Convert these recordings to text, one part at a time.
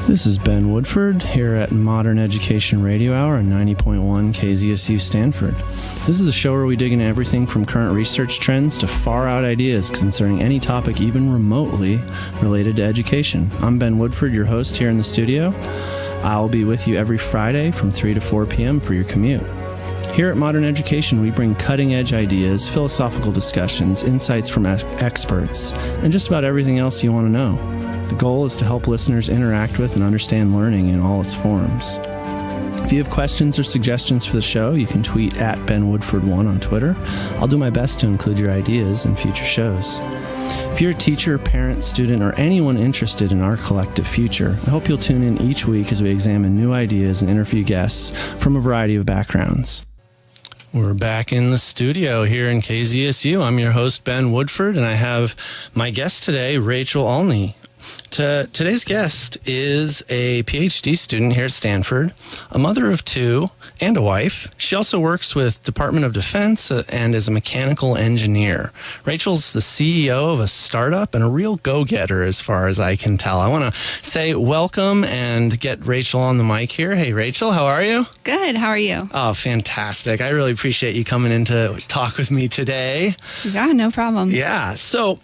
This is Ben Woodford here at Modern Education Radio Hour on 90.1 KZSU Stanford. This is a show where we dig into everything from current research trends to far-out ideas concerning any topic even remotely related to education. I'm Ben Woodford, your host here in the studio. I'll be with you every Friday from 3 to 4 p.m. for your commute. Here at Modern Education, we bring cutting-edge ideas, philosophical discussions, insights from experts, and just about everything else you want to know. The goal is to help listeners interact with and understand learning in all its forms. If you have questions or suggestions for the show, you can tweet at BenWoodford1 on Twitter. I'll do my best to include your ideas in future shows. If you're a teacher, parent, student, or anyone interested in our collective future, I hope you'll tune in each week as we examine new ideas and interview guests from a variety of backgrounds. We're back in the studio here in KZSU. I'm your host, Ben Woodford, and I have my guest today, Rachel Olney. Today's guest is a Ph.D. student here at Stanford, a mother of two, and a wife. She also works with Department of Defense and is a mechanical engineer. Rachel's the CEO of a startup and a real go-getter as far as I can tell. I want to say welcome and get Rachel on the mic here. Hey, Rachel, how are you? Good. How are you? Oh, fantastic. I really appreciate you coming in to talk with me today. Yeah, no problem. Yeah, so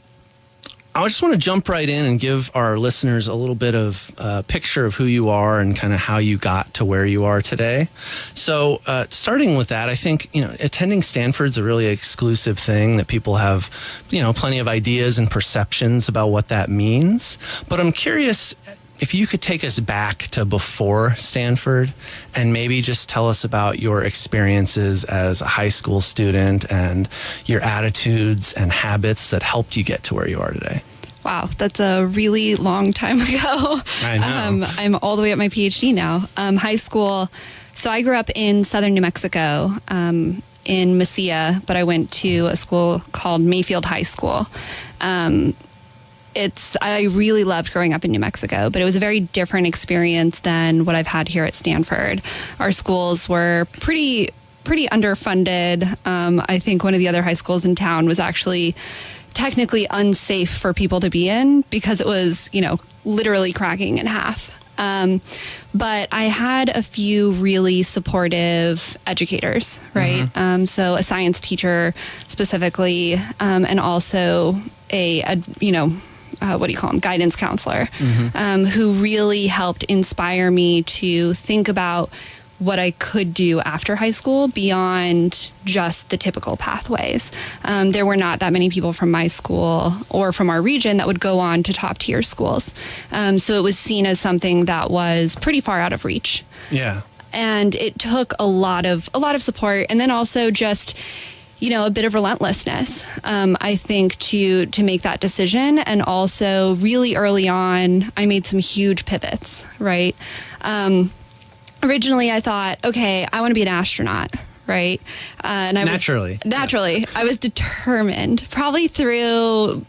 I just want to jump right in and give our listeners a little bit of a picture of who you are and kind of how you got to where you are today. So starting with that, I think, attending Stanford's a really exclusive thing that people have, plenty of ideas and perceptions about what that means. But I'm curious if you could take us back to before Stanford and maybe just tell us about your experiences as a high school student and your attitudes and habits that helped you get to where you are today. Wow, that's a really long time ago. I know. I'm all the way at my PhD now. High school, so I grew up in southern New Mexico, in Mesilla, but I went to a school called Mayfield High School. I really loved growing up in New Mexico, but it was a very different experience than what I've had here at Stanford. Our schools were pretty underfunded. I think one of the other high schools in town was actually technically unsafe for people to be in because it was, literally cracking in half. But I had a few really supportive educators, right? Mm-hmm. So a science teacher specifically, and also what do you call them? Guidance counselor, Mm-hmm. who really helped inspire me to think about what I could do after high school beyond just the typical pathways. There were not that many people from my school or from our region that would go on to top tier schools. So it was seen as something that was pretty far out of reach. Yeah. And it took a lot of support, and then also just a bit of relentlessness, I think, to make that decision. And also really early on, I made some huge pivots, right? Originally I thought, okay, I want to be an astronaut, right? And I Naturally. I was determined, probably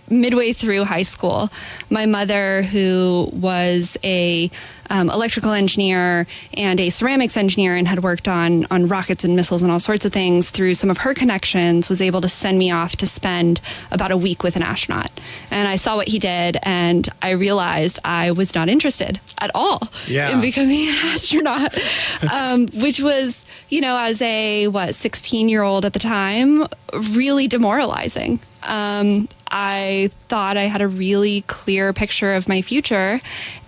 midway through high school. My mother, who was a electrical engineer and a ceramics engineer and had worked on rockets and missiles and all sorts of things, through some of her connections, was able to send me off to spend about a week with an astronaut. And I saw what he did, and I realized I was not interested at all in becoming an astronaut, which was, as a 16-year-old at the time, really demoralizing. I thought I had a really clear picture of my future,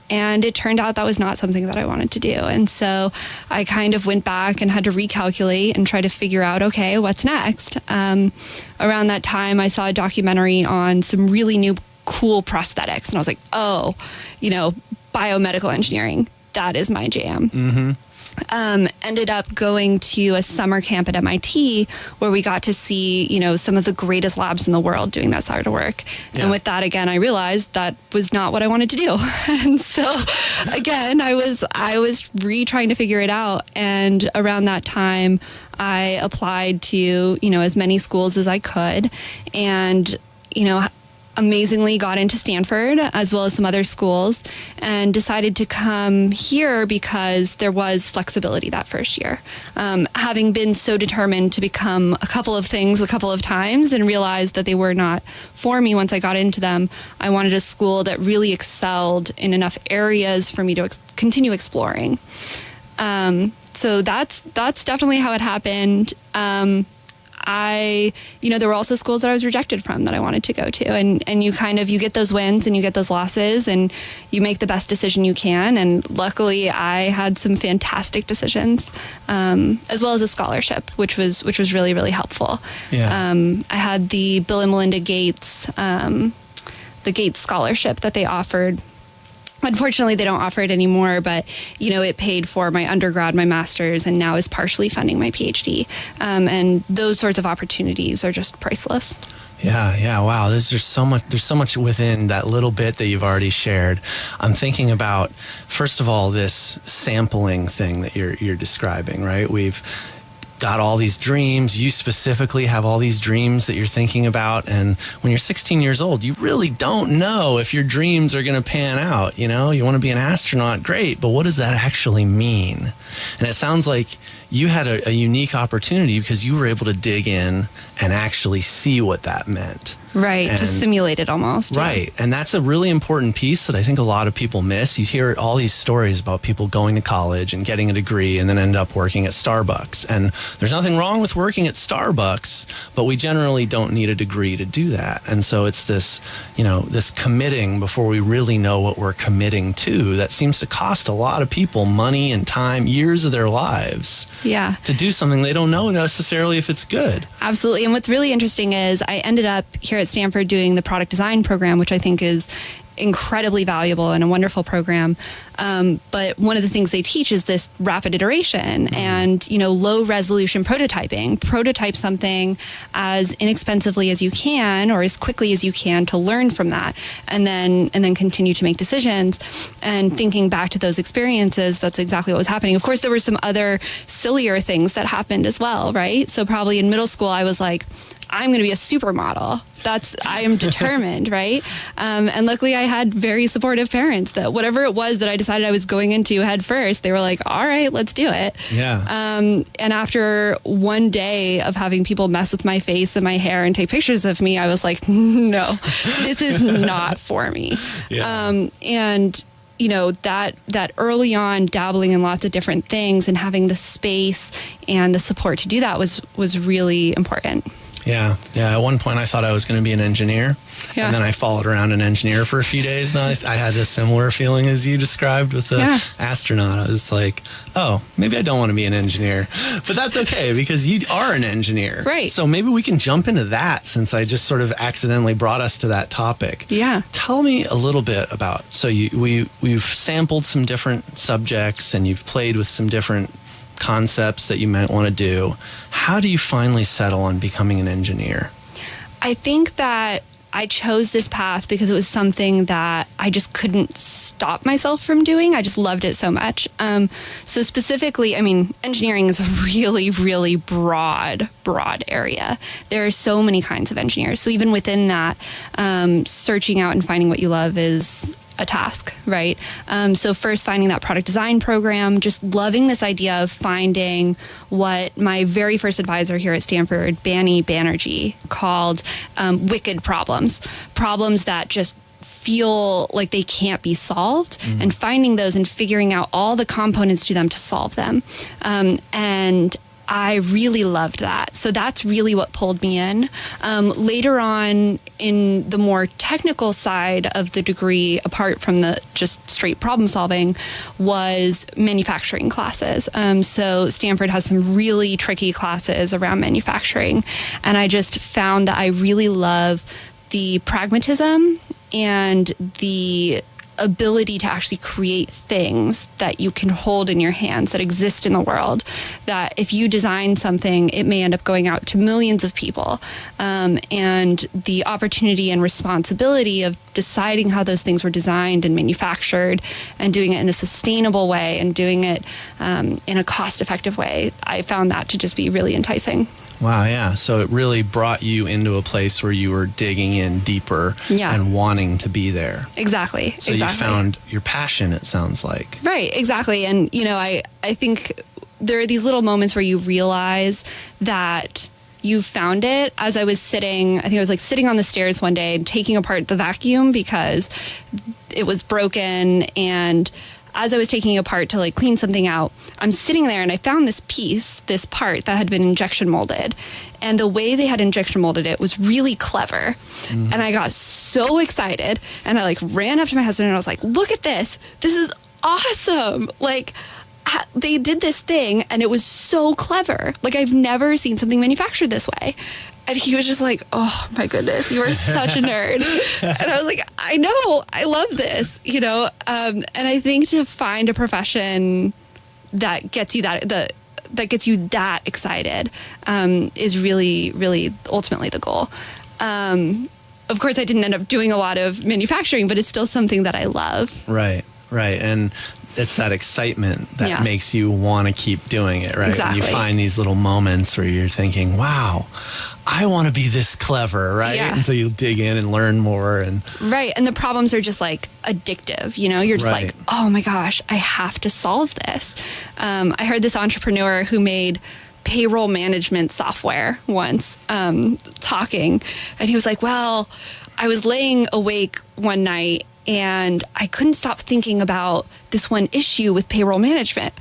and it turned out that was not something that I wanted to do. And so I kind of went back and had to recalculate and try to figure out, okay, what's next? Around that time, I saw a documentary on some really new, cool prosthetics. And I was like, biomedical engineering, that is my jam. Mm-hmm. Ended up going to a summer camp at MIT where we got to see, some of the greatest labs in the world doing that sort of work. Yeah. And with that, again, I realized that was not what I wanted to do. And so again, I was trying to figure it out. And around that time, I applied to, as many schools as I could. And, amazingly got into Stanford as well as some other schools, and decided to come here because there was flexibility that first year. Having been so determined to become a couple of things a couple of times and realized that they were not for me once I got into them, I wanted a school that really excelled in enough areas for me to continue exploring. So that's definitely how it happened. There were also schools that I was rejected from that I wanted to go to, and you get those wins and you get those losses and you make the best decision you can. And luckily I had some fantastic decisions, as well as a scholarship, which was really, really helpful. Yeah. I had the Bill and Melinda Gates, the Gates scholarship that they offered. Unfortunately, they don't offer it anymore, but, it paid for my undergrad, my master's, and now is partially funding my Ph.D. And those sorts of opportunities are just priceless. Yeah. Wow. There's so much within that little bit that you've already shared. I'm thinking about, first of all, this sampling thing that you're describing, right? We've got all these dreams. You specifically have all these dreams that you're thinking about. And when you're 16 years old, you really don't know if your dreams are going to pan out. You want to be an astronaut. Great. But what does that actually mean? And it sounds like you had a unique opportunity because you were able to dig in and actually see what that meant. Right, to simulate it almost. Right, and that's a really important piece that I think a lot of people miss. You hear all these stories about people going to college and getting a degree and then end up working at Starbucks. And there's nothing wrong with working at Starbucks, but we generally don't need a degree to do that. And so it's this, this committing before we really know what we're committing to that seems to cost a lot of people money and time, years of their lives. Yeah. To do something they don't know necessarily if it's good. Absolutely. And what's really interesting is I ended up here at Stanford doing the product design program, which I think is incredibly valuable and a wonderful program. But one of the things they teach is this rapid iteration and, low resolution prototyping. Prototype something as inexpensively as you can or as quickly as you can to learn from that and then continue to make decisions. And thinking back to those experiences, that's exactly what was happening. Of course, there were some other sillier things that happened as well, right? So probably in middle school, I was like, I'm going to be a supermodel. I am determined, right? And luckily I had very supportive parents that whatever it was that I decided I was going into head first, they were like, all right, let's do it. Yeah. And after one day of having people mess with my face and my hair and take pictures of me, I was like, no, this is not for me. Yeah. And that early on dabbling in lots of different things and having the space and the support to do that was really important. Yeah. At one point, I thought I was going to be an engineer, and then I followed around an engineer for a few days, and I had a similar feeling as you described with the astronaut. It's like, oh, maybe I don't want to be an engineer, but that's okay because you are an engineer, right? So maybe we can jump into that since I just sort of accidentally brought us to that topic. Yeah. Tell me a little bit about. So we've sampled some different subjects, and you've played with some different concepts that you might want to do. How do you finally settle on becoming an engineer? I think that I chose this path because it was something that I just couldn't stop myself from doing. I just loved it so much. So specifically, engineering is a really, really broad area. There are so many kinds of engineers. So even within that, searching out and finding what you love is a task, right? So first finding that product design program, just loving this idea of finding what my very first advisor here at Stanford, Banny Banerjee, called wicked problems that just feel like they can't be solved, and finding those and figuring out all the components to them to solve them. And I really loved that. So that's really what pulled me in. Later on, in the more technical side of the degree, apart from the just straight problem solving, was manufacturing classes. So Stanford has some really tricky classes around manufacturing. And I just found that I really love the pragmatism and the ability to actually create things that you can hold in your hands that exist in the world, that if you design something, it may end up going out to millions of people. And the opportunity and responsibility of deciding how those things were designed and manufactured and doing it in a sustainable way and doing it in a cost-effective way, I found that to just be really enticing. Wow, yeah. So it really brought you into a place where you were digging in deeper and wanting to be there. Exactly. So you found your passion, it sounds like. Right, exactly. And, I think there are these little moments where you realize that you found it. As I was sitting on the stairs one day taking apart the vacuum because it was broken, and as I was taking it apart to clean something out, I'm sitting there and I found this part that had been injection molded. And the way they had injection molded it was really clever. Mm-hmm. And I got so excited and I ran up to my husband and I was like, look at this. This is awesome. They did this thing and it was so clever. I've never seen something manufactured this way. And he was just like, oh my goodness, you are such a nerd. And I was like, I know, I love this, and I think to find a profession that gets you that gets you that excited is really, really ultimately the goal. Of course, I didn't end up doing a lot of manufacturing, but it's still something that I love. Right. And it's that excitement that makes you want to keep doing it, right? Exactly. And you find these little moments where you're thinking, wow, I want to be this clever, right? Yeah. And so you dig in and learn more. Right. And the problems are just addictive, you're just oh my gosh, I have to solve this. I heard this entrepreneur who made payroll management software once talking, and he was like, well, I was laying awake one night and I couldn't stop thinking about this one issue with payroll management.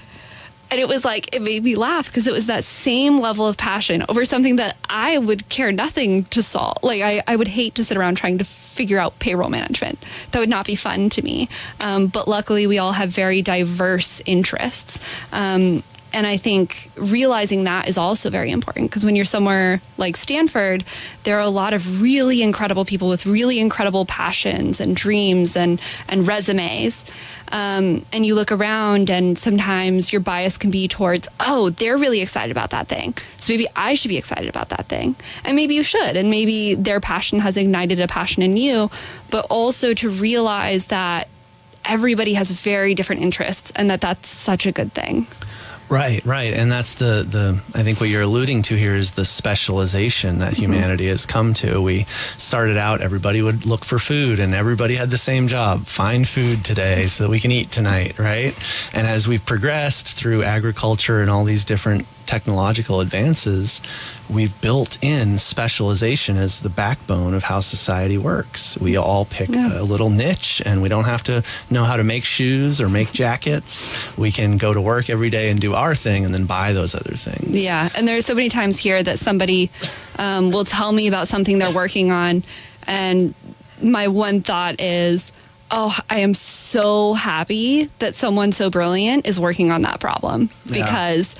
And it was it made me laugh because it was that same level of passion over something that I would care nothing to solve. I would hate to sit around trying to figure out payroll management. That would not be fun to me. But luckily we all have very diverse interests. And I think realizing that is also very important because when you're somewhere like Stanford, there are a lot of really incredible people with really incredible passions and dreams and resumes. And you look around and sometimes your bias can be towards, oh, they're really excited about that thing. So maybe I should be excited about that thing. And maybe you should. And maybe their passion has ignited a passion in you, but also to realize that everybody has very different interests and that's such a good thing. Right. And that's the I think what you're alluding to here is the specialization that humanity has come to. We started out, everybody would look for food and everybody had the same job, find food today so that we can eat tonight, right? And as we've progressed through agriculture and all these different technological advances, we've built in specialization as the backbone of how society works. We all pick a little niche and we don't have to know how to make shoes or make jackets. We can go to work every day and do our thing and then buy those other things. Yeah. And there's so many times here that somebody will tell me about something they're working on. And my one thought is, oh, I am so happy that someone so brilliant is working on that problem because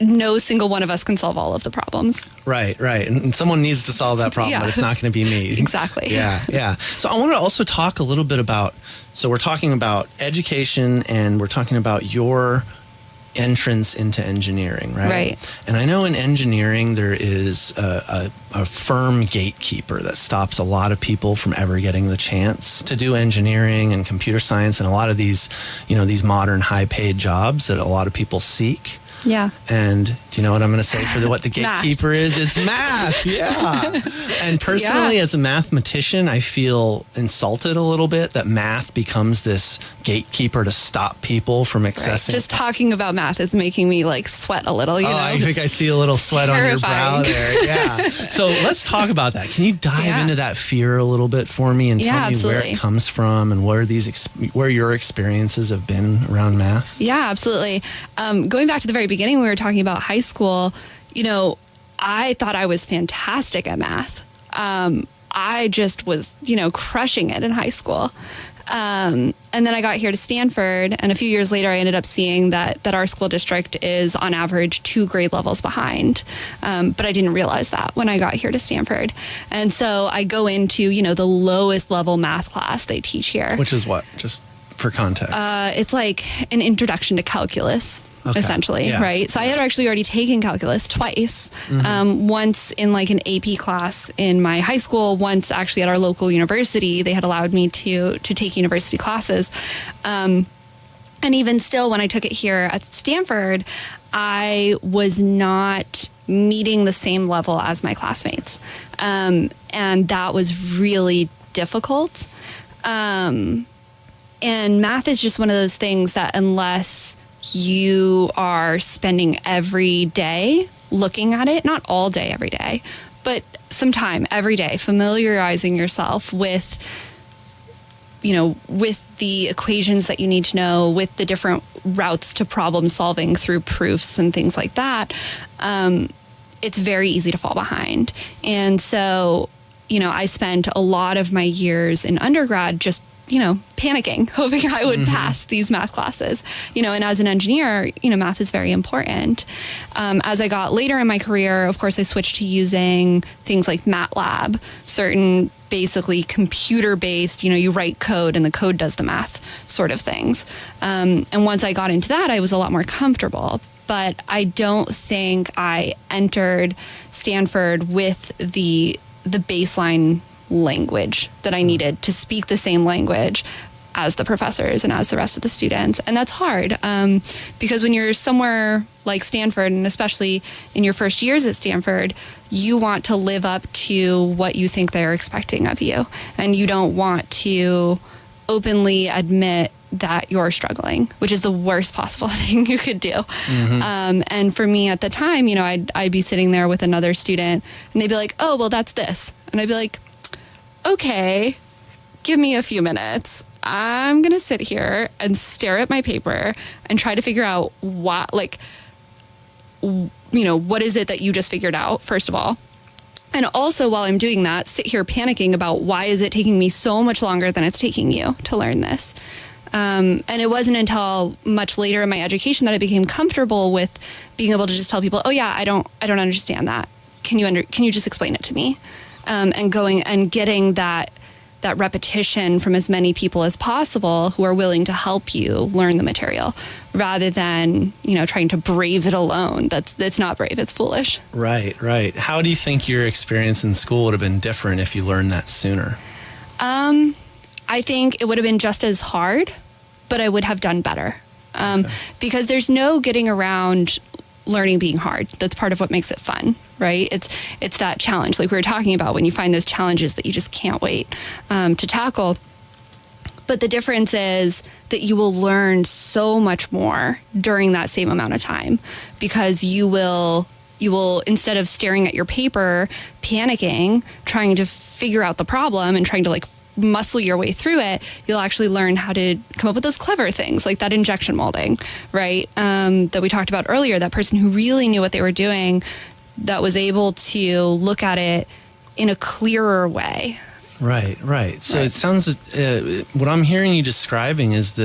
no single one of us can solve all of the problems. Right. And someone needs to solve that problem, but it's not going to be me. Exactly. Yeah. So I want to also talk a little bit about, so we're talking about education and we're talking about your entrance into engineering, right? Right. And I know in engineering there is a firm gatekeeper that stops a lot of people from ever getting the chance to do engineering and computer science and a lot of these, these modern high-paid jobs that a lot of people seek. Yeah. And do you know what I'm going to say for what the gatekeeper is? It's math. Yeah. And personally, as a mathematician, I feel insulted a little bit that math becomes this gatekeeper to stop people from accessing. Right. Just talking about math is making me sweat a little. I think I see a little sweat terrifying on your brow there. Yeah. So let's talk about that. Can you dive into that fear a little bit for me and tell me where it comes from and where your experiences have been around math? Yeah, absolutely. Going back to the very beginning, we were talking about high school. I thought I was fantastic at math. I just was, crushing it in high school. And then I got here to Stanford, and a few years later, I ended up seeing that our school district is on average 2 grade levels behind. But I didn't realize that when I got here to Stanford. And so I go into, the lowest level math class they teach here. Which is what? Just for context. It's like an introduction to calculus. Okay. Essentially, right? So I had actually already taken calculus twice. Once in an AP class in my high school, once actually at our local university. They had allowed me to take university classes. And even still, when I took it here at Stanford, I was not meeting the same level as my classmates. And that was really difficult. And math is just one of those things that unless you are spending every day looking at it, not all day every day, but some time every day, familiarizing yourself with, with the equations that you need to know, with the different routes to problem solving through proofs and things like that, it's very easy to fall behind. And so, I spent a lot of my years in undergrad just panicking, hoping I would pass these math classes, and as an engineer, math is very important. As I got later in my career, of course, I switched to using things like MATLAB, certain basically computer-based, you write code and the code does the math sort of things. And once I got into that, I was a lot more comfortable. But I don't think I entered Stanford with the baseline language that I needed to speak the same language as the professors and as the rest of the students. And that's hard because when you're somewhere like Stanford, and especially in your first years at Stanford, you want to live up to what you think they're expecting of you. And you don't want to openly admit that you're struggling, which is the worst possible thing you could do. And for me at the time, I'd be sitting there with another student and they'd be like, oh, well, that's this. And I'd be like, okay, give me a few minutes. I'm going to sit here and stare at my paper and try to figure out what is it that you just figured out, first of all. And also while I'm doing that, sit here panicking about why is it taking me so much longer than it's taking you to learn this. And it wasn't until much later in my education that I became comfortable with being able to just tell people, oh yeah, I don't understand that. Can you just explain it to me? And going and getting that repetition from as many people as possible who are willing to help you learn the material rather than, trying to brave it alone. That's not brave, it's foolish. Right. How do you think your experience in school would have been different if you learned that sooner? I think it would have been just as hard, but I would have done better. Because there's no getting around learning being hard. That's part of what makes it fun, right? It's that challenge, like we were talking about, when you find those challenges that you just can't wait to tackle. But the difference is that you will learn so much more during that same amount of time, because you will, instead of staring at your paper, panicking, trying to figure out the problem and trying to muscle your way through it, you'll actually learn how to come up with those clever things like that injection molding, right? That we talked about earlier, that person who really knew what they were doing, that was able to look at it in a clearer way. Right. So it sounds, what I'm hearing you describing is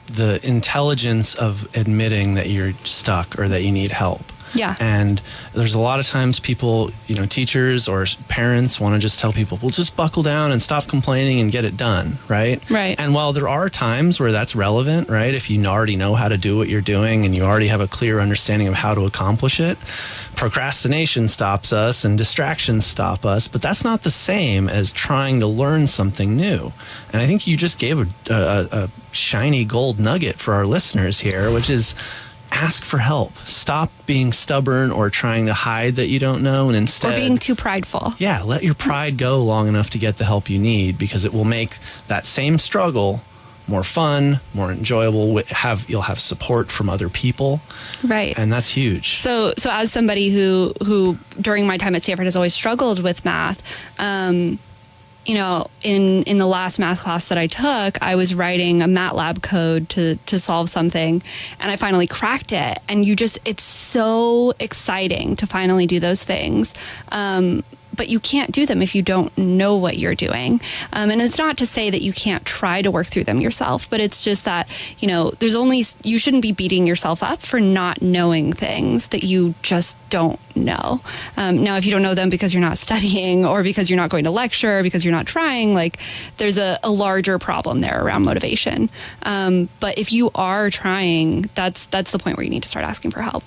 the intelligence of admitting that you're stuck or that you need help. Yeah. And there's a lot of times people, teachers or parents want to just tell people, well, just buckle down and stop complaining and get it done, right? Right. And while there are times where that's relevant, right, if you already know how to do what you're doing and you already have a clear understanding of how to accomplish it, procrastination stops us and distractions stop us, but that's not the same as trying to learn something new. And I think you just gave a shiny gold nugget for our listeners here, which is ask for help. Stop being stubborn or trying to hide that you don't know, and instead... Or being too prideful. Yeah, let your pride go long enough to get the help you need, because it will make that same struggle more fun, more enjoyable. You'll have support from other people. Right. And that's huge. So as somebody who during my time at Stanford has always struggled with math, in the last math class that I took, I was writing a MATLAB code to solve something, and I finally cracked it. And it's so exciting to finally do those things. But you can't do them if you don't know what you're doing. And it's not to say that you can't try to work through them yourself, but it's just that, you shouldn't be beating yourself up for not knowing things that you just don't know. Now, if you don't know them because you're not studying or because you're not going to lecture or because you're not trying, there's a larger problem there around motivation. But if you are trying, that's the point where you need to start asking for help.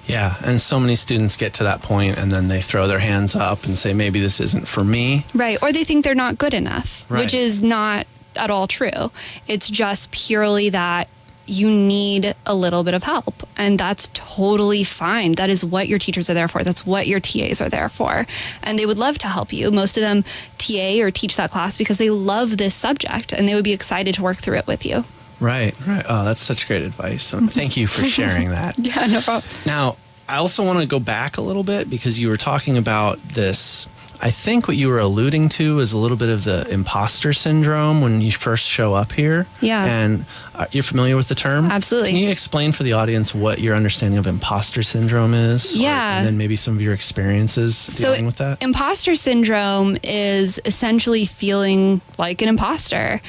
Yeah, and so many students get to that point and then they throw their hands up and say, maybe this isn't for me. Right, or they think they're not good enough, right. Which is not at all true. It's just purely that you need a little bit of help, and that's totally fine. That is what your teachers are there for. That's what your TAs are there for. And they would love to help you. Most of them TA or teach that class because they love this subject and they would be excited to work through it with you. Right. Oh, that's such great advice. So thank you for sharing that. Yeah, no problem. Now, I also want to go back a little bit because you were talking about this. I think what you were alluding to is a little bit of the imposter syndrome when you first show up here. Yeah. And you're familiar with the term? Absolutely. Can you explain for the audience what your understanding of imposter syndrome is? Yeah. And then maybe some of your experiences dealing with that? Imposter syndrome is essentially feeling like an imposter.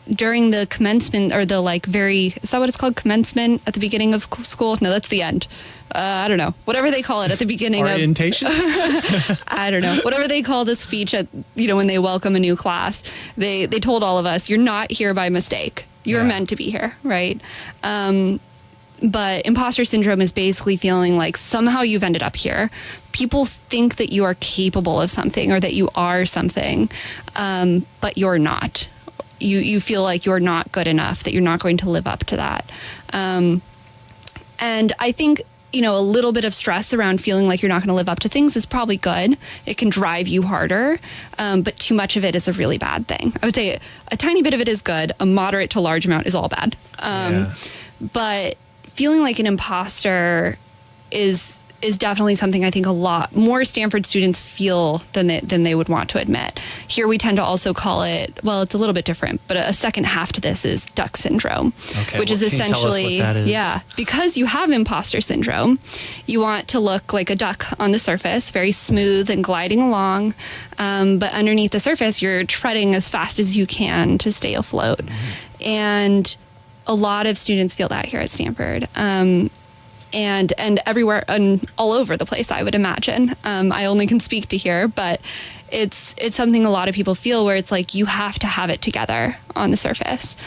During the commencement or the is that what it's called? Commencement at the beginning of school? No, that's the end. I don't know. Whatever they call it at the beginning Orientation? I don't know. Whatever they call the speech at, when they welcome a new class, they told all of us, you're not here by mistake. You're meant to be here, right? But imposter syndrome is basically feeling like somehow you've ended up here. People think that you are capable of something or that you are something, but you're not. You feel like you're not good enough, that you're not going to live up to that. And I think, a little bit of stress around feeling like you're not going to live up to things is probably good. It can drive you harder, but too much of it is a really bad thing. I would say a tiny bit of it is good. A moderate to large amount is all bad. But feeling like an imposter is definitely something I think a lot more Stanford students feel than they would want to admit. Here we tend to also call it, well, it's a little bit different, but a second half to this is duck syndrome, which is essentially, because you have imposter syndrome, you want to look like a duck on the surface, very smooth and gliding along, but underneath the surface, you're treading as fast as you can to stay afloat. Mm-hmm. And a lot of students feel that here at Stanford. And everywhere and all over the place, I would imagine. I only can speak to here, but it's something a lot of people feel where it's like you have to have it together on the surface.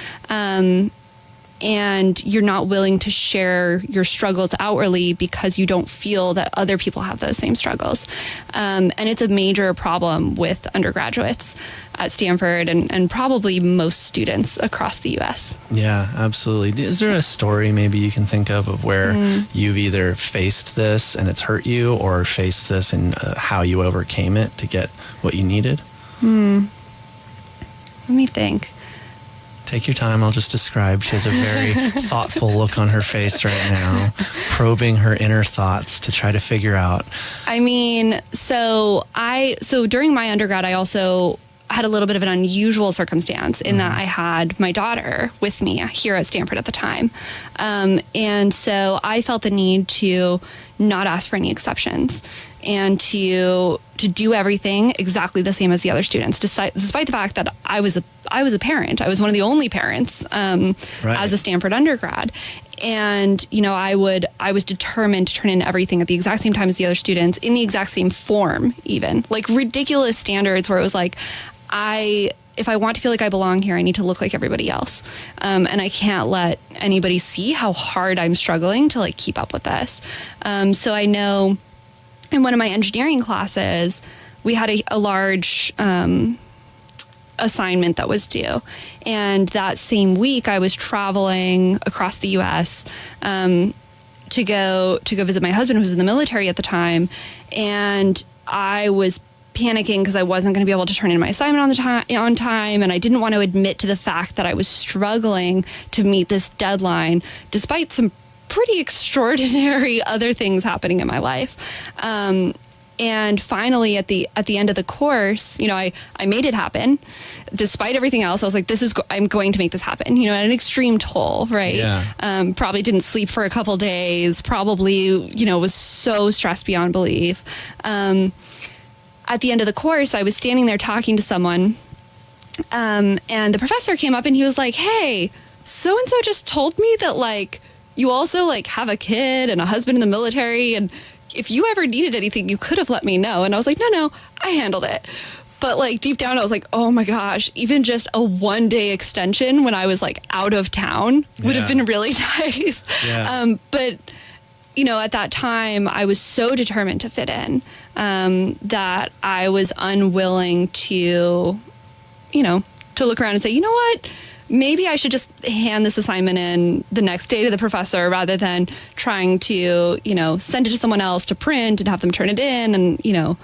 And you're not willing to share your struggles outwardly because you don't feel that other people have those same struggles. And it's a major problem with undergraduates at Stanford and probably most students across the U.S. Yeah, absolutely. Is there a story maybe you can think of where you've either faced this and it's hurt you or faced this and how you overcame it to get what you needed? Let me think. Take your time. I'll just describe. She has a very thoughtful look on her face right now, probing her inner thoughts to try to figure out. I mean, so during my undergrad, I also had a little bit of an unusual circumstance in that I had my daughter with me here at Stanford at the time. And so I felt the need to not ask for any exceptions and to do everything exactly the same as the other students, despite the fact that I was a parent. I was one of the only parents as a Stanford undergrad. And, I was determined to turn in everything at the exact same time as the other students, in the exact same form, even. Like ridiculous standards where it was like, if I want to feel like I belong here, I need to look like everybody else. And I can't let anybody see how hard I'm struggling to keep up with this. So I know in one of my engineering classes, we had a large assignment that was due. And that same week I was traveling across the US to go visit my husband, who was in the military at the time. And I was panicking because I wasn't going to be able to turn in my assignment on time, and I didn't want to admit to the fact that I was struggling to meet this deadline, despite some pretty extraordinary other things happening in my life. And finally, at the end of the course, I made it happen. Despite everything else, I was like, I'm going to make this happen, at an extreme toll, right? Yeah. Probably didn't sleep for a couple days, probably, was so stressed beyond belief. At the end of the course, I was standing there talking to someone, and the professor came up and he was like, hey, so-and-so just told me that, you also, have a kid and a husband in the military, and if you ever needed anything, you could have let me know. And I was like, no, I handled it. But, deep down, I was like, oh, my gosh, even just a one-day extension when I was, out of town would have been really nice. Yeah. But at that time, I was so determined to fit in that I was unwilling to, to look around and say, you know what? maybe I should just hand this assignment in the next day to the professor rather than trying to, send it to someone else to print and have them turn it in and,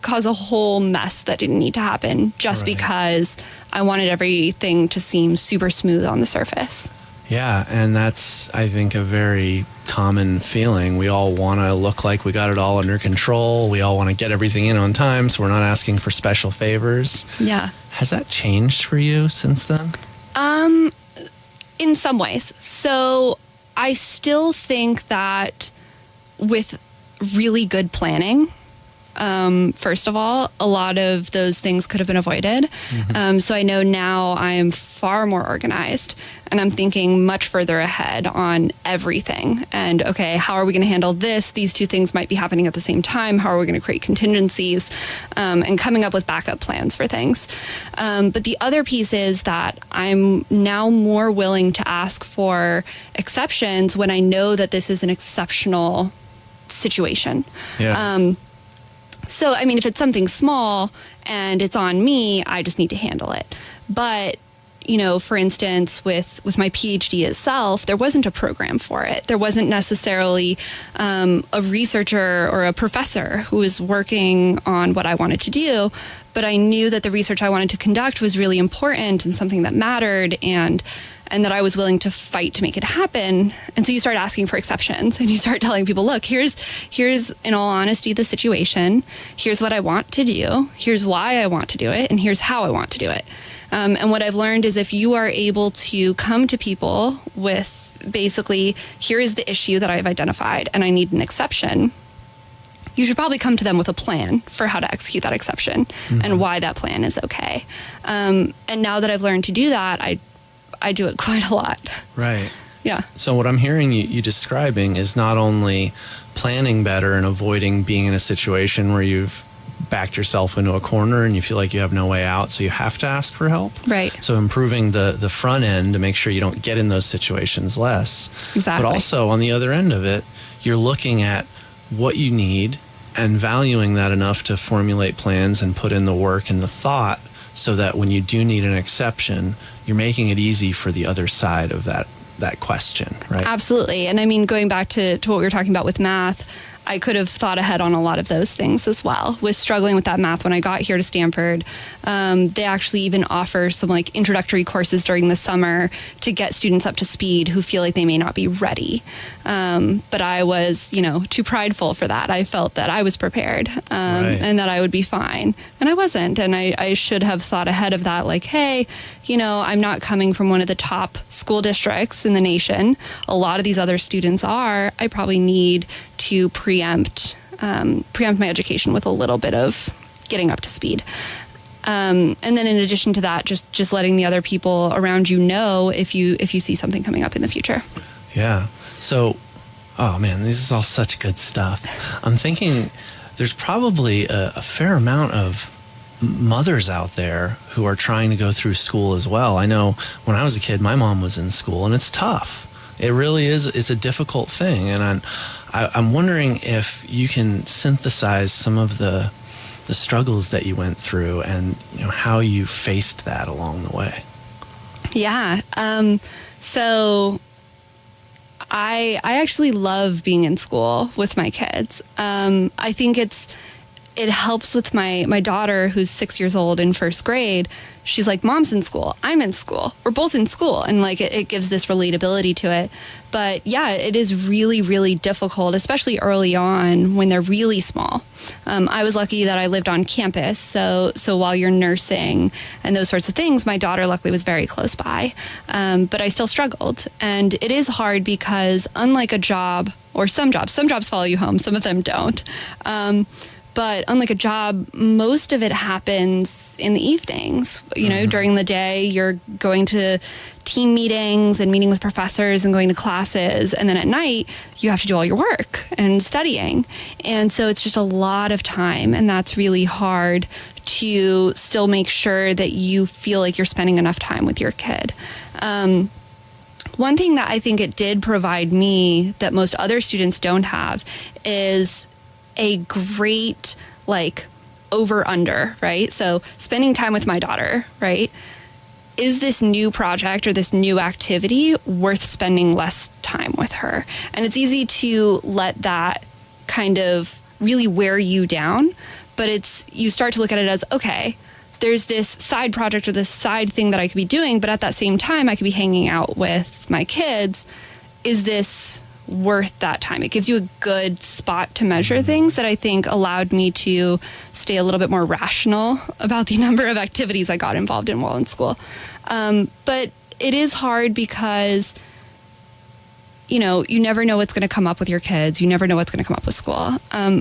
cause a whole mess that didn't need to happen just because I wanted everything to seem super smooth on the surface. Yeah, and that's, I think, a very common feeling. We all want to look like we got it all under control. We all want to get everything in on time, so we're not asking for special favors. Yeah. Has that changed for you since then? In some ways. So I still think that with really good planning, first of all, a lot of those things could have been avoided. So I know now I am far more organized and I'm thinking much further ahead on everything. And okay, how are we going to handle this? These two things might be happening at the same time. How are we going to create contingencies and coming up with backup plans for things? But the other piece is that I'm now more willing to ask for exceptions when I know that this is an exceptional situation. Yeah. So, I mean, if it's something small and it's on me, I just need to handle it. But, for instance, with my Ph.D. itself, there wasn't a program for it. There wasn't necessarily a researcher or a professor who was working on what I wanted to do. But I knew that the research I wanted to conduct was really important and something that mattered and that I was willing to fight to make it happen. And so you start asking for exceptions and you start telling people, look, here's in all honesty, the situation. Here's what I want to do. Here's why I want to do it. And here's how I want to do it. And what I've learned is if you are able to come to people with basically, here is the issue that I've identified and I need an exception, you should probably come to them with a plan for how to execute that exception and why that plan is okay. And now that I've learned to do that, I do it quite a lot. Right. Yeah. So what I'm hearing you describing is not only planning better and avoiding being in a situation where you've backed yourself into a corner and you feel like you have no way out, so you have to ask for help. Right. So improving the front end to make sure you don't get in those situations less. Exactly. But also on the other end of it, you're looking at what you need and valuing that enough to formulate plans and put in the work and the thought so that when you do need an exception, you're making it easy for the other side of that question, right? Absolutely. And I mean, going back to what we were talking about with math, I could have thought ahead on a lot of those things as well. Was struggling with that math when I got here to Stanford. They actually even offer some like introductory courses during the summer to get students up to speed who feel like they may not be ready. But I was, too prideful for that. I felt that I was prepared and that I would be fine. And I wasn't. And I should have thought ahead of that, like, hey, I'm not coming from one of the top school districts in the nation. A lot of these other students are. I probably need to preempt my education with a little bit of getting up to speed. And then in addition to that, just letting the other people around you know if you see something coming up in the future. Yeah. So, oh man, this is all such good stuff. I'm thinking there's probably a fair amount of mothers out there who are trying to go through school as well. I know when I was a kid, my mom was in school and it's tough. It really is. It's a difficult thing. And I'm wondering if you can synthesize some of the struggles that you went through and how you faced that along the way. Yeah. So I actually love being in school with my kids. I think it helps with my daughter who's 6 years old in first grade. She's like, Mom's in school. I'm in school. We're both in school. And like, it gives this relatability to it. But yeah, it is really, really difficult, especially early on when they're really small. I was lucky that I lived on campus. So while you're nursing and those sorts of things, my daughter luckily was very close by. But I still struggled. And it is hard because unlike a job or some jobs follow you home. Some of them don't. But unlike a job, most of it happens in the evenings. During the day, you're going to team meetings and meeting with professors and going to classes. And then at night, you have to do all your work and studying. And so it's just a lot of time. And that's really hard to still make sure that you feel like you're spending enough time with your kid. One thing that I think it did provide me that most other students don't have is a great over under, right? So spending time with my daughter, right? is this new project or this new activity worth spending less time with her? And it's easy to let that kind of really wear you down, but you start to look at it as, okay, there's this side project or this side thing that I could be doing, but at that same time, I could be hanging out with my kids. Is this worth that time? It gives you a good spot to measure things that I think allowed me to stay a little bit more rational about the number of activities I got involved in while in school. But it is hard because, you never know what's going to come up with your kids. You never know what's going to come up with school.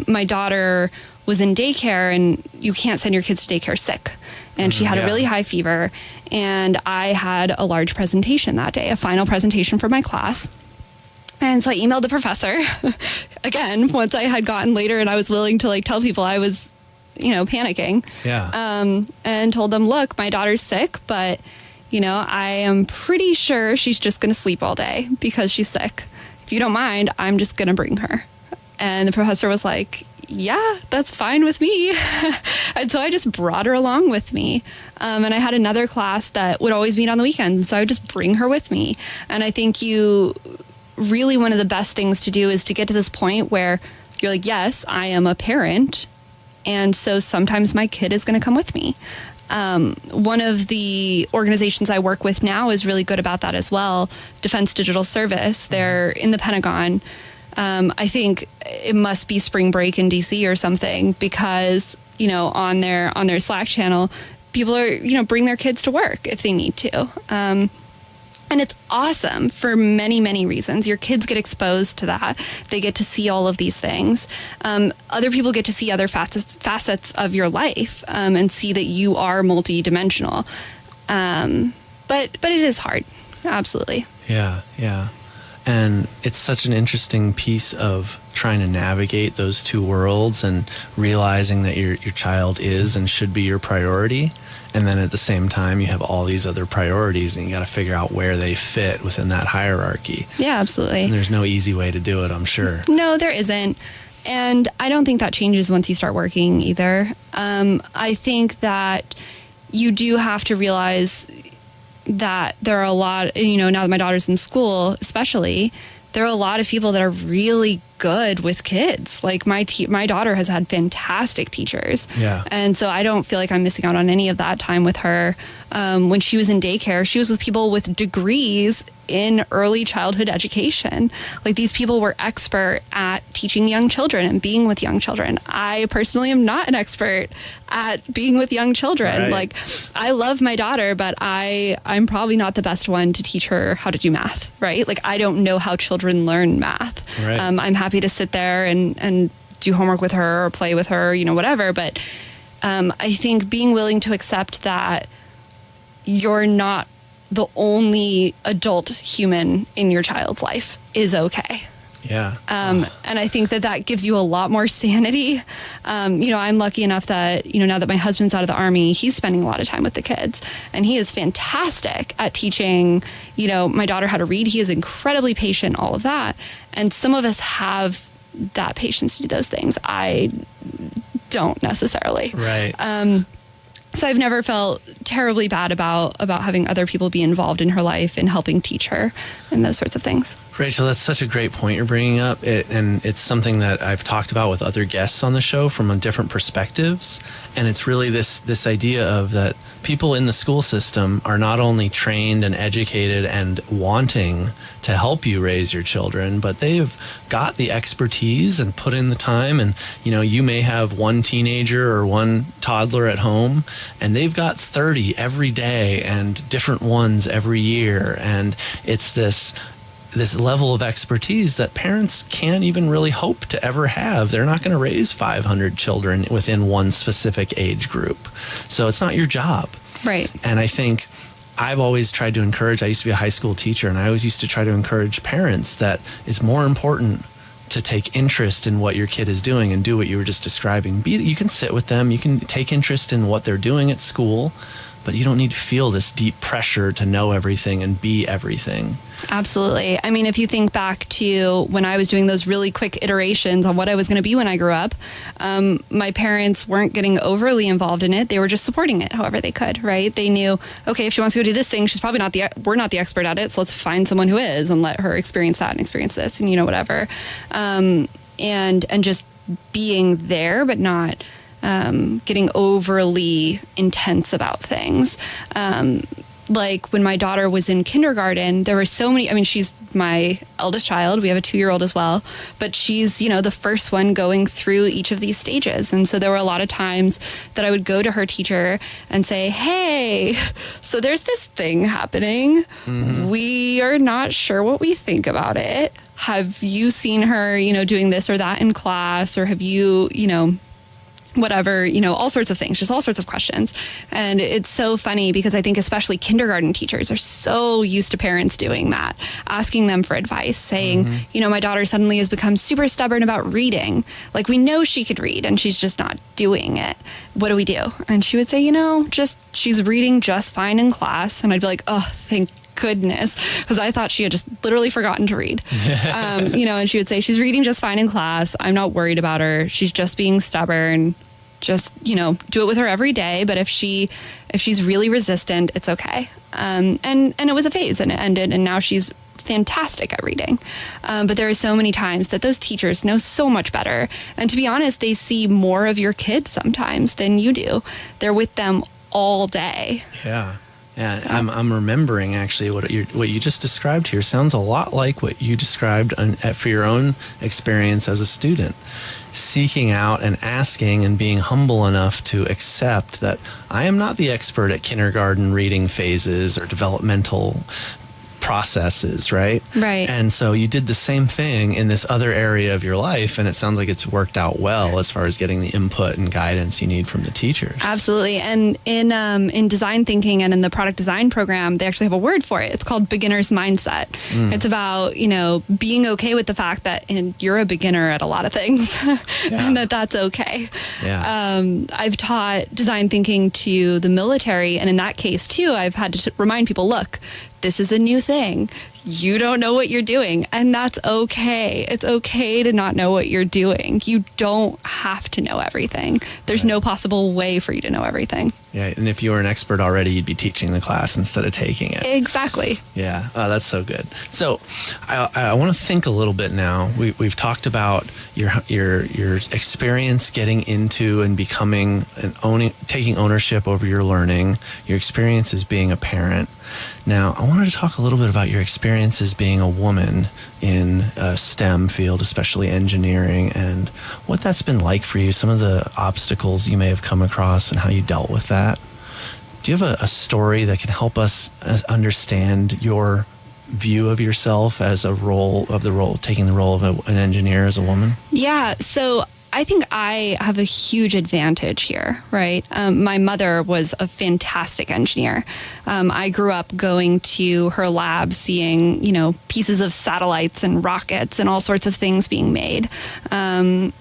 My daughter was in daycare, and you can't send your kids to daycare sick. And she had a really high fever. And I had a large presentation that day, a final presentation for my class. And so I emailed the professor again, once I had gotten later and I was willing to tell people I was, panicking. Yeah. And told them, look, my daughter's sick, but, I am pretty sure she's just going to sleep all day because she's sick. If you don't mind, I'm just going to bring her. And the professor was like, yeah, that's fine with me. And so I just brought her along with me. And I had another class that would always meet on the weekends. So I would just bring her with me. And I think really one of the best things to do is to get to this point where you're like, yes, I am a parent. And so sometimes my kid is going to come with me. One of the organizations I work with now is really good about that as well. Defense Digital Service. They're in the Pentagon. I think it must be spring break in DC or something because, on their Slack channel, people are, bring their kids to work if they need to. And it's awesome for many, many reasons. Your kids get exposed to that. They get to see all of these things. Other people get to see other facets of your life and see that you are multidimensional. But it is hard. Absolutely. Yeah, yeah. And it's such an interesting piece of trying to navigate those two worlds and realizing that your child is and should be your priority. And then at the same time, you have all these other priorities and you got to figure out where they fit within that hierarchy. Yeah, absolutely. And there's no easy way to do it, I'm sure. No, there isn't. And I don't think that changes once you start working either. I think that you do have to realize that there are a lot, now that my daughter's in school, especially, there are a lot of people that are really good with kids. Like my daughter has had fantastic teachers. Yeah. And so I don't feel like I'm missing out on any of that time with her. When she was in daycare, she was with people with degrees in early childhood education. Like these people were expert at teaching young children and being with young children. I personally am not an expert at being with young children. Right. Like I love my daughter, but I'm probably not the best one to teach her how to do math, right? Like I don't know how children learn math. Right. I'm happy to sit there and do homework with her or play with her, whatever. But I think being willing to accept that you're not the only adult human in your child's life is okay. Yeah. And I think that gives you a lot more sanity. I'm lucky enough that, now that my husband's out of the Army, he's spending a lot of time with the kids and he is fantastic at teaching, my daughter how to read. He is incredibly patient, all of that. And some of us have that patience to do those things. I don't necessarily. Right. So I've never felt terribly bad about having other people be involved in her life and helping teach her and those sorts of things. Rachel, that's such a great point you're bringing up. And it's something that I've talked about with other guests on the show from different perspectives. And it's really this idea of that people in the school system are not only trained and educated and wanting to help you raise your children, but they've got the expertise and put in the time. And, you may have one teenager or one toddler at home, and they've got 30 every day and different ones every year. And it's this level of expertise that parents can't even really hope to ever have. They're not going to raise 500 children within one specific age group. So it's not your job. Right. And I think I've always tried to encourage, I used to be a high school teacher, and I always used to try to encourage parents that it's more important to take interest in what your kid is doing and do what you were just describing. You can sit with them, you can take interest in what they're doing at school, but you don't need to feel this deep pressure to know everything and be everything. Absolutely. I mean, if you think back to when I was doing those really quick iterations on what I was going to be when I grew up, my parents weren't getting overly involved in it. They were just supporting it however they could, right? They knew, okay, if she wants to go do this thing, she's probably we're not the expert at it. So let's find someone who is and let her experience that and experience this and, whatever. And just being there, but not getting overly intense about things. Like when my daughter was in kindergarten, there were so many, she's my eldest child. We have a 2-year-old as well, but she's, the first one going through each of these stages. And so there were a lot of times that I would go to her teacher and say, hey, so there's this thing happening. Mm-hmm. We are not sure what we think about it. Have you seen her, doing this or that in class? Or have you, whatever, all sorts of things, just all sorts of questions. And it's so funny because I think especially kindergarten teachers are so used to parents doing that, asking them for advice, saying, my daughter suddenly has become super stubborn about reading. Like, we know she could read and she's just not doing it. What do we do? And she would say, she's reading just fine in class. And I'd be like, oh, thank goodness, because I thought she had just literally forgotten to read. And she would say, she's reading just fine in class. I'm not worried about her. She's just being stubborn. Just, do it with her every day. But if she's really resistant, it's okay. And it was a phase and it ended. And now she's fantastic at reading. But there are so many times that those teachers know so much better. And to be honest, they see more of your kids sometimes than you do. They're with them all day. Yeah. Yeah, I'm remembering actually what you just described here sounds a lot like what you described for your own experience as a student, seeking out and asking and being humble enough to accept that I am not the expert at kindergarten reading phases or developmental processes, right? Right. And so you did the same thing in this other area of your life, and it sounds like it's worked out well as far as getting the input and guidance you need from the teachers. Absolutely. And in design thinking and in the product design program, they actually have a word for it. It's called beginner's mindset. It's about, being okay with the fact that you're a beginner at a lot of things and that's okay. Yeah. I've taught design thinking to the military, and in that case too, I've had to remind people, look, this is a new thing. You don't know what you're doing, and that's okay. It's okay to not know what you're doing. You don't have to know everything. There's no possible way for you to know everything. Yeah, and if you were an expert already, you'd be teaching the class instead of taking it. Exactly. Yeah, that's so good. So I want to think a little bit now. We've talked about your experience getting into and becoming taking ownership over your learning, your experience as being a parent. Now, I wanted to talk a little bit about your experience as being a woman in a STEM field, especially engineering, and what that's been like for you, some of the obstacles you may have come across and how you dealt with that. Do you have a story that can help us understand your view of yourself as taking the role of an engineer as a woman? Yeah, so I think I have a huge advantage here, right? My mother was a fantastic engineer. I grew up going to her lab, seeing, pieces of satellites and rockets and all sorts of things being made. And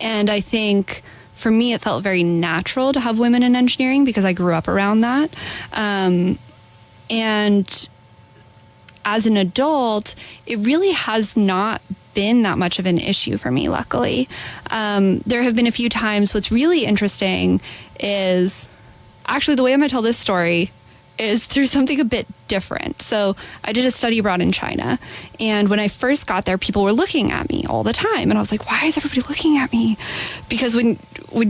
I think for me, it felt very natural to have women in engineering because I grew up around that. And as an adult, it really has not been that much of an issue for me, luckily. There have been a few times. What's really interesting is actually the way I'm going to tell this story is through something a bit different. So I did a study abroad in China, and when I first got there, people were looking at me all the time, and I was like, why is everybody looking at me? Because when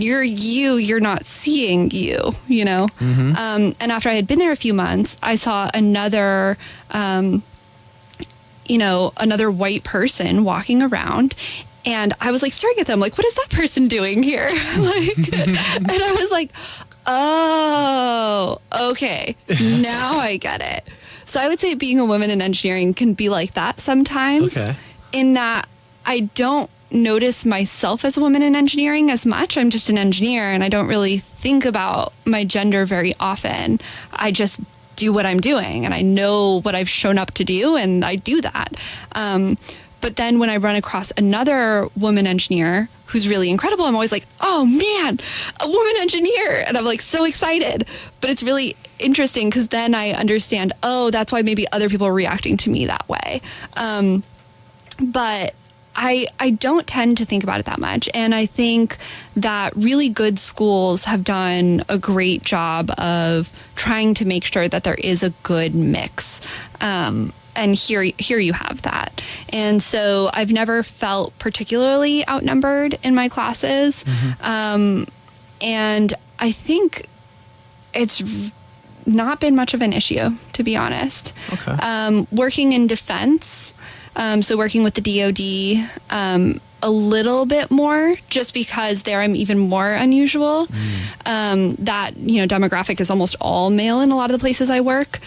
you're you're not seeing you, Mm-hmm. And after I had been there a few months, I saw another another white person walking around, and I was like staring at them like, what is that person doing here? And I was like, oh, okay, now I get it. So I would say being a woman in engineering can be like that sometimes, in that I don't notice myself as a woman in engineering as much. I'm just an engineer, and I don't really think about my gender very often. I just do what I'm doing, and I know what I've shown up to do, and I do that. But then when I run across another woman engineer who's really incredible, I'm always like, oh man, a woman engineer. And I'm like so excited. But it's really interesting because then I understand, oh, that's why maybe other people are reacting to me that way. But I don't tend to think about it that much. And I think that really good schools have done a great job of trying to make sure that there is a good mix. And here you have that. And so I've never felt particularly outnumbered in my classes. And I think it's not been much of an issue, to be honest. Okay. Working in defense, so working with the DoD, a little bit more, just because there I'm even more unusual. That, demographic is almost all male in a lot of the places I work.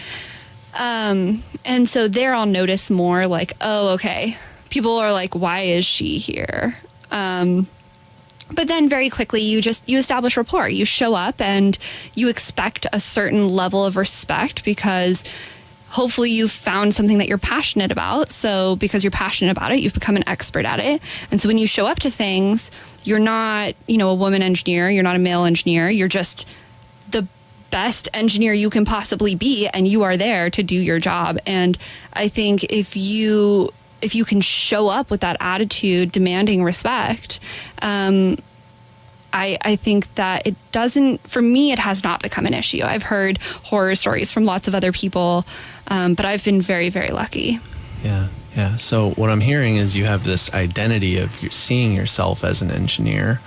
And so there I'll notice more like, oh, okay. People are like, why is she here? But then very quickly you establish rapport. You show up and you expect a certain level of respect because hopefully you've found something that you're passionate about. So because you're passionate about it, you've become an expert at it. And so when you show up to things, you're not, a woman engineer, you're not a male engineer, you're just the best engineer you can possibly be, and you are there to do your job. And I think if you can show up with that attitude demanding respect, I think that it doesn't, for me, it has not become an issue. I've heard horror stories from lots of other people, but I've been very, very lucky. Yeah. So what I'm hearing is you have this identity of seeing yourself as an engineer,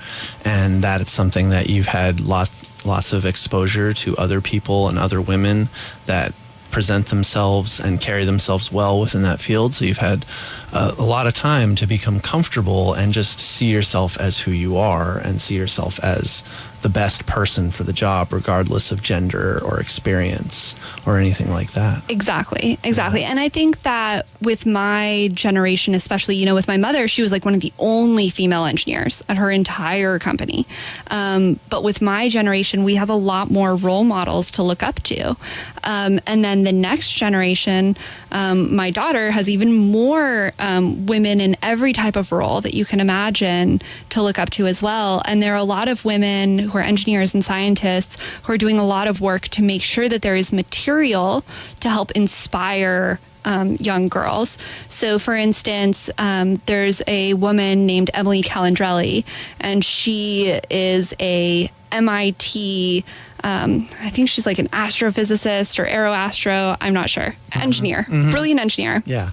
and that it's something that you've had lots of exposure to other people and other women that present themselves and carry themselves well within that field. So you've had a lot of time to become comfortable and just see yourself as who you are and see yourself as the best person for the job, regardless of gender or experience or anything like that. Exactly. Yeah. And I think that with my generation, especially, with my mother, she was like one of the only female engineers at her entire company. But with my generation, we have a lot more role models to look up to. And then the next generation, my daughter has even more women in every type of role that you can imagine to look up to as well. And there are a lot of women who are engineers and scientists who are doing a lot of work to make sure that there is material to help inspire young girls. So for instance, there's a woman named Emily Calandrelli, and she is a MIT, I think she's like an astrophysicist or aeroastro, I'm not sure, engineer, brilliant engineer. Yeah.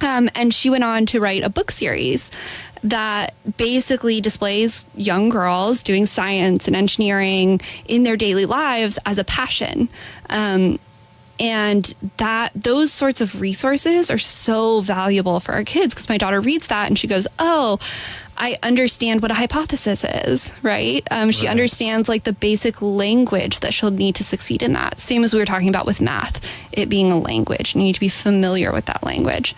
And she went on to write a book series that basically displays young girls doing science and engineering in their daily lives as a passion. And those sorts of resources are so valuable for our kids, because my daughter reads that and she goes, oh, I understand what a hypothesis is, right? She understands like the basic language that she'll need to succeed in that. Same as we were talking about with math, it being a language. You need to be familiar with that language.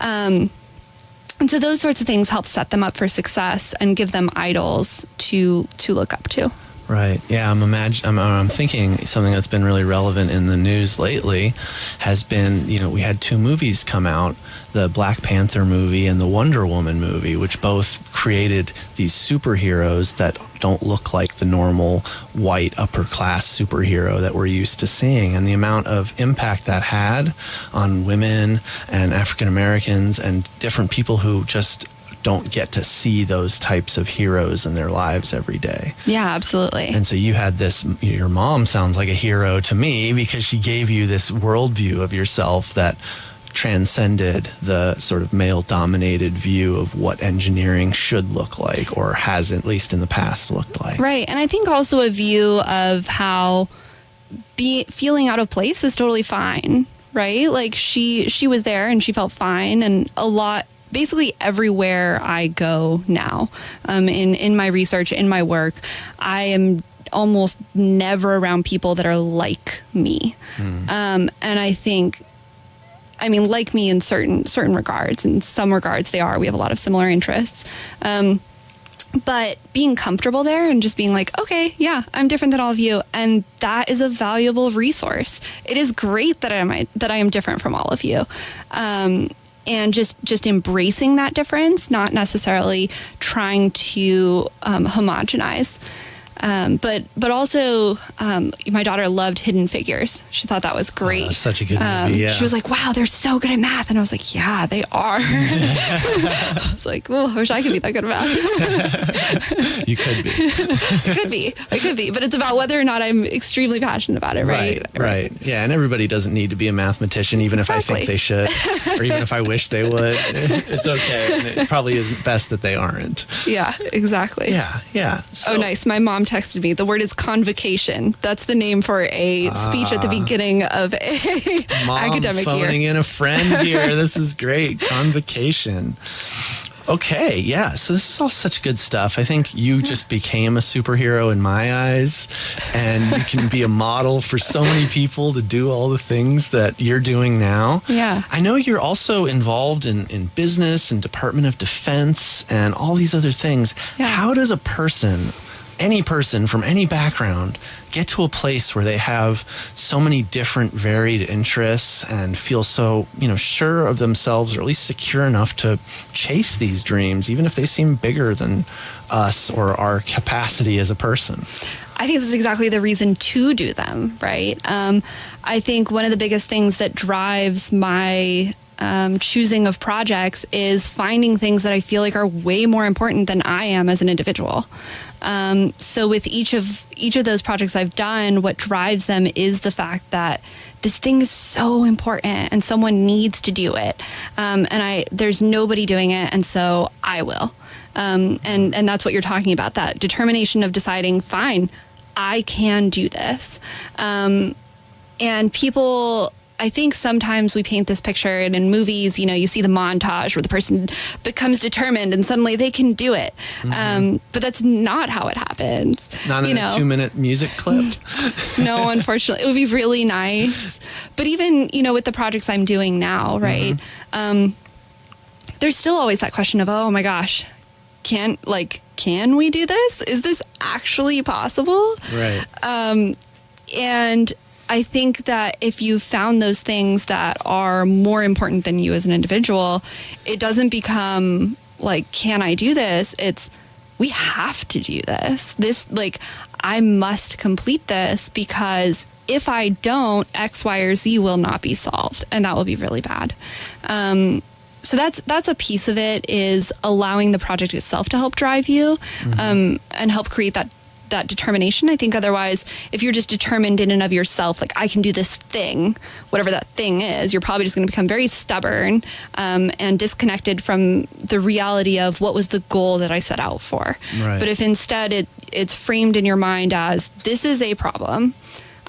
And so those sorts of things help set them up for success and give them idols to look up to. Right. Yeah. I'm thinking something that's been really relevant in the news lately has been, we had two movies come out, the Black Panther movie and the Wonder Woman movie, which both created these superheroes that don't look like the normal white upper class superhero that we're used to seeing. And the amount of impact that had on women and African Americans and different people who just don't get to see those types of heroes in their lives every day. Yeah, absolutely. And so you had this, your mom sounds like a hero to me because she gave you this worldview of yourself that transcended the sort of male-dominated view of what engineering should look like, or has at least in the past looked like. Right. And I think also a view of how feeling out of place is totally fine, right? Like she was there and she felt fine, and basically everywhere I go now, in my research, in my work, I am almost never around people that are like me. And I think, like me in certain regards. In some regards they are. We have a lot of similar interests. But being comfortable there and just being like, okay, yeah, I'm different than all of you. And that is a valuable resource. It is great that I am different from all of you. and just embracing that difference, not necessarily trying to homogenize. But also, my daughter loved Hidden Figures. She thought that was great. That's such a good movie, yeah. She was like, wow, they're so good at math. And I was like, yeah, they are. I was like, well, I wish I could be that good at math. You could be. I could be. But it's about whether or not I'm extremely passionate about it, right? Right. Yeah, and everybody doesn't need to be a mathematician, even if I think they should, or even if I wish they would. It's okay. And it probably isn't best that they aren't. Yeah, exactly. Yeah. So, nice. My mom texted me. The word is convocation. That's the name for a speech at the beginning of a academic year. Phoning in a friend here. This is great. Convocation. Okay, yeah. So this is all such good stuff. I think you just became a superhero in my eyes, and you can be a model for so many people to do all the things that you're doing now. Yeah. I know you're also involved in business and Department of Defense and all these other things. Yeah. How does any person from any background get to a place where they have so many different varied interests and feel so, sure of themselves, or at least secure enough to chase these dreams, even if they seem bigger than us or our capacity as a person? I think that's exactly the reason to do them, right? I think one of the biggest things that drives my choosing of projects is finding things that I feel like are way more important than I am as an individual. So with each of those projects I've done, what drives them is the fact that this thing is so important and someone needs to do it. And there's nobody doing it, and so I will. And that's what you're talking about, that determination of deciding, fine, I can do this. And people, I think sometimes we paint this picture, and in movies, you see the montage where the person becomes determined and suddenly they can do it. Mm-hmm. But that's not how it happens. Not in a 2-minute music clip. No, unfortunately. It would be really nice. But even, with the projects I'm doing now, right? Mm-hmm. There's still always that question of, oh my gosh, can we do this? Is this actually possible? Right. And I think that if you found those things that are more important than you as an individual, it doesn't become like, can I do this? It's, we have to do this. I must complete this, because if I don't, X, Y, or Z will not be solved, and that will be really bad. So that's a piece of it, is allowing the project itself to help drive you, and help create that determination. I think otherwise, if you're just determined in and of yourself, like, I can do this thing, whatever that thing is, you're probably just going to become very stubborn, and disconnected from the reality of what was the goal that I set out for. Right. But if instead it's framed in your mind as, this is a problem,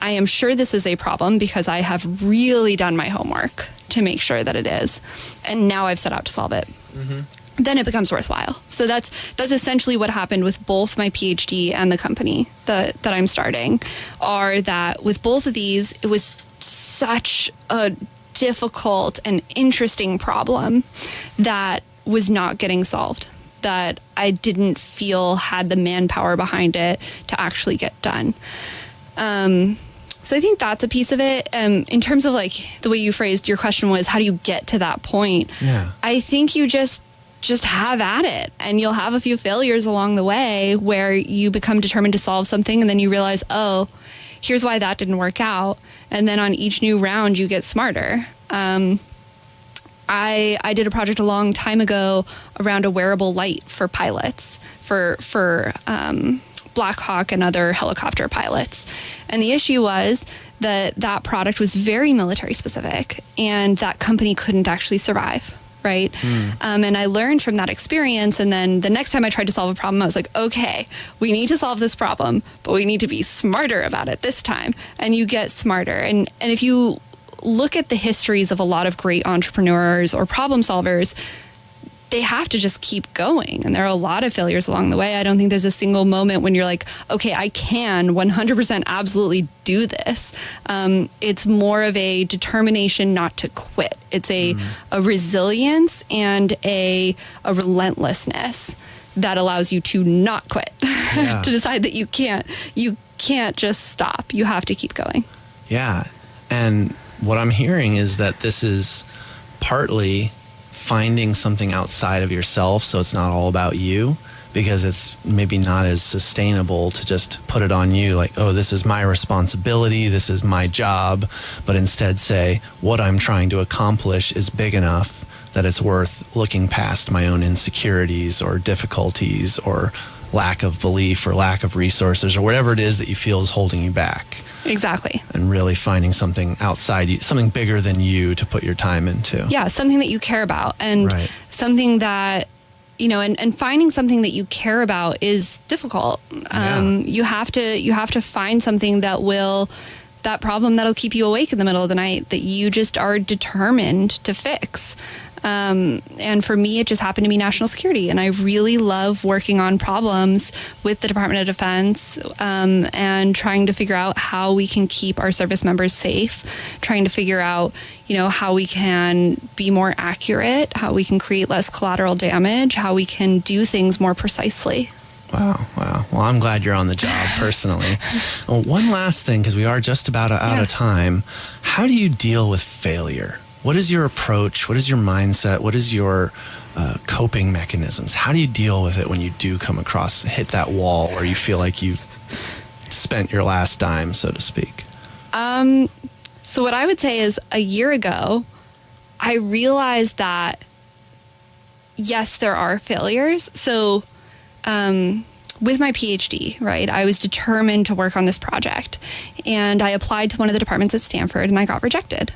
I am sure this is a problem because I have really done my homework to make sure that it is, and now I've set out to solve it. Mm-hmm. Then it becomes worthwhile. So that's essentially what happened with both my PhD and the company that I'm starting, are that with both of these, it was such a difficult and interesting problem that was not getting solved, that I didn't feel had the manpower behind it to actually get done. So I think that's a piece of it. In terms of like the way you phrased your question was, how do you get to that point? Yeah. I think you just have at it, and you'll have a few failures along the way where you become determined to solve something, and then you realize, oh, here's why that didn't work out. And then on each new round, you get smarter. I did a project a long time ago around a wearable light for pilots, for Black Hawk and other helicopter pilots. And the issue was that product was very military specific, and that company couldn't actually survive. Right. And I learned from that experience. And then the next time I tried to solve a problem, I was like, okay, we need to solve this problem, but we need to be smarter about it this time. And you get smarter. And if you look at the histories of a lot of great entrepreneurs or problem solvers, they have to just keep going. And there are a lot of failures along the way. I don't think there's a single moment when you're like, okay, I can 100% absolutely do this. It's more of a determination not to quit. It's a resilience and a relentlessness that allows you to not quit, to decide that you can't just stop. You have to keep going. Yeah. And what I'm hearing is that this is partly finding something outside of yourself so it's not all about you, because it's maybe not as sustainable to just put it on you like, oh, this is my responsibility, this is my job, but instead say what I'm trying to accomplish is big enough that it's worth looking past my own insecurities or difficulties or lack of belief or lack of resources or whatever it is that you feel is holding you back. Exactly. And really finding something outside you, something bigger than you to put your time into. Yeah, something that you care about, and something that, and finding something that you care about is difficult. You have to find something that problem that'll keep you awake in the middle of the night, that you just are determined to fix. And for me, it just happened to be national security. And I really love working on problems with the Department of Defense, and trying to figure out how we can keep our service members safe, trying to figure out, how we can be more accurate, how we can create less collateral damage, how we can do things more precisely. Wow. Well, I'm glad you're on the job personally. Well, one last thing, because we are just about out of time. How do you deal with failure? What is your approach? What is your mindset? What is your coping mechanisms? How do you deal with it when you do hit that wall, or you feel like you've spent your last dime, so to speak? So what I would say is, a year ago, I realized that, yes, there are failures. So with my Ph.D., right, I was determined to work on this project, and I applied to one of the departments at Stanford, and I got rejected.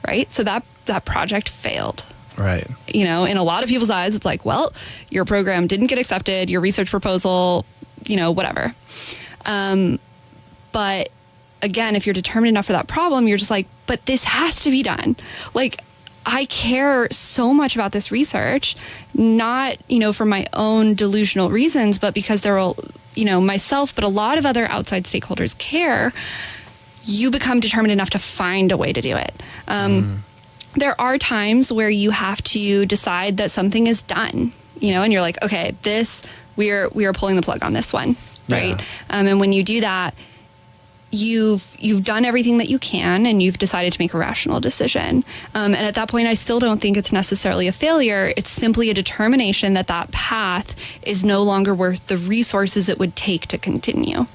Right? So that project failed. Right. In a lot of people's eyes, it's like, well, your program didn't get accepted, your research proposal, whatever. But again, if you're determined enough for that problem, you're just like, but this has to be done. Like, I care so much about this research, not, for my own delusional reasons, but because there will, myself, but a lot of other outside stakeholders care. You become determined enough to find a way to do it. There are times where you have to decide that something is done, and you're like, okay, we are pulling the plug on this one, right? Yeah. And when you do that, you've done everything that you can, and you've decided to make a rational decision. And at that point, I still don't think it's necessarily a failure. It's simply a determination that path is no longer worth the resources it would take to continue.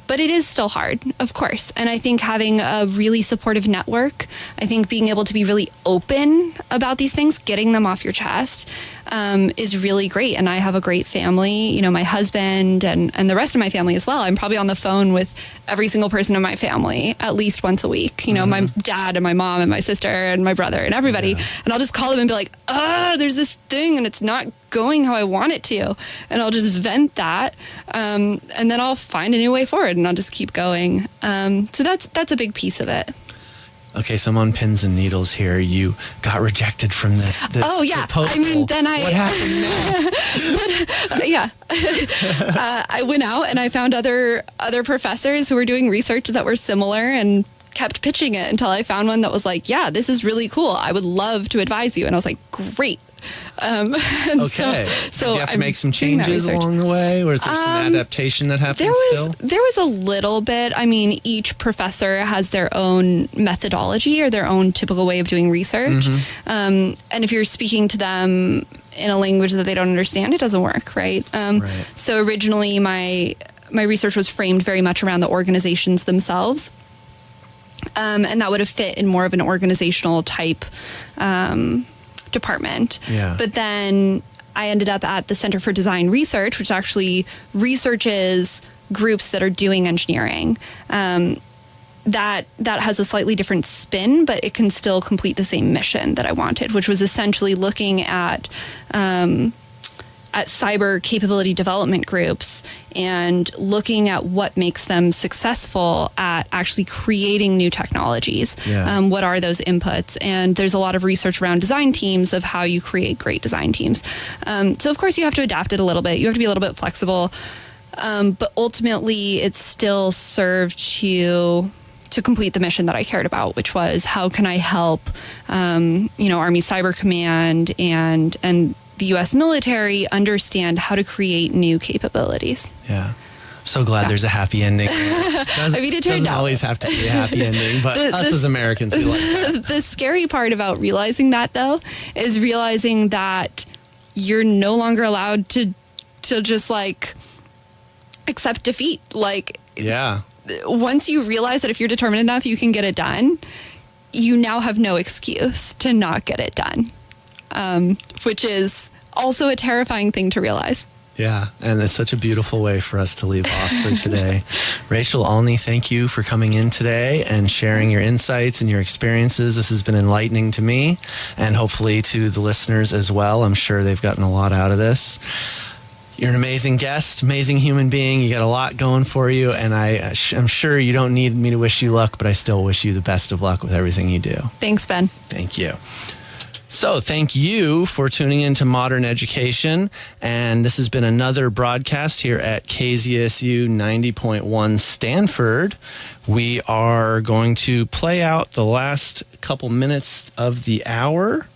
But it is still hard, of course. And I think having a really supportive network, I think being able to be really open about these things, getting them off your chest, is really great. And I have a great family, my husband and the rest of my family as well. I'm probably on the phone with every single person in my family at least once a week. My dad and my mom and my sister and my brother and everybody. Yeah. And I'll just call them and be like, there's this thing and it's not going how I want it to. And I'll just vent that. And then I'll find a new way forward and I'll just keep going. So that's a big piece of it. Okay, so I'm on pins and needles here. You got rejected from this oh, yeah. proposal. I mean, then what happened next? I went out and I found other professors who were doing research that were similar and kept pitching it until I found one that was like, yeah, this is really cool. I would love to advise you. And I was like, great. Okay. So did you have to make some changes along the way, or is there some adaptation that happens still? There was a little bit. I mean, each professor has their own methodology or their own typical way of doing research. Mm-hmm. And if you're speaking to them in a language that they don't understand, it doesn't work, right? Right. So originally my research was framed very much around the organizations themselves. And that would have fit in more of an organizational type department. Yeah. But then I ended up at the Center for Design Research, which actually researches groups that are doing engineering. That has a slightly different spin, but it can still complete the same mission that I wanted, which was essentially looking at cyber capability development groups and looking at what makes them successful at actually creating new technologies. Yeah. What are those inputs? And there's a lot of research around design teams of how you create great design teams. So of course you have to adapt it a little bit. You have to be a little bit flexible. But ultimately it still served to complete the mission that I cared about, which was how can I help, Army Cyber Command and the U.S. military understand how to create new capabilities. Yeah. So glad there's a happy ending. It turned doesn't out. always have to be a happy ending, but us as Americans, we like that. The scary part about realizing that, though, is realizing that you're no longer allowed to just like accept defeat. Like, yeah. Once you realize that if you're determined enough, you can get it done, you now have no excuse to not get it done, which is also a terrifying thing to realize. Yeah, and it's such a beautiful way for us to leave off for today. Rachel Olney, thank you for coming in today and sharing your insights and your experiences. This has been enlightening to me and hopefully to the listeners as well. I'm sure they've gotten a lot out of this. You're an amazing guest, amazing human being. You got a lot going for you, and I'm sure you don't need me to wish you luck, but I still wish you the best of luck with everything you do. Thanks, Ben. Thank you. So thank you for tuning in to Modern Education, and this has been another broadcast here at KZSU 90.1 Stanford. We are going to play out the last couple minutes of the hour,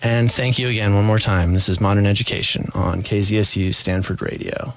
and thank you again one more time. This is Modern Education on KZSU Stanford Radio.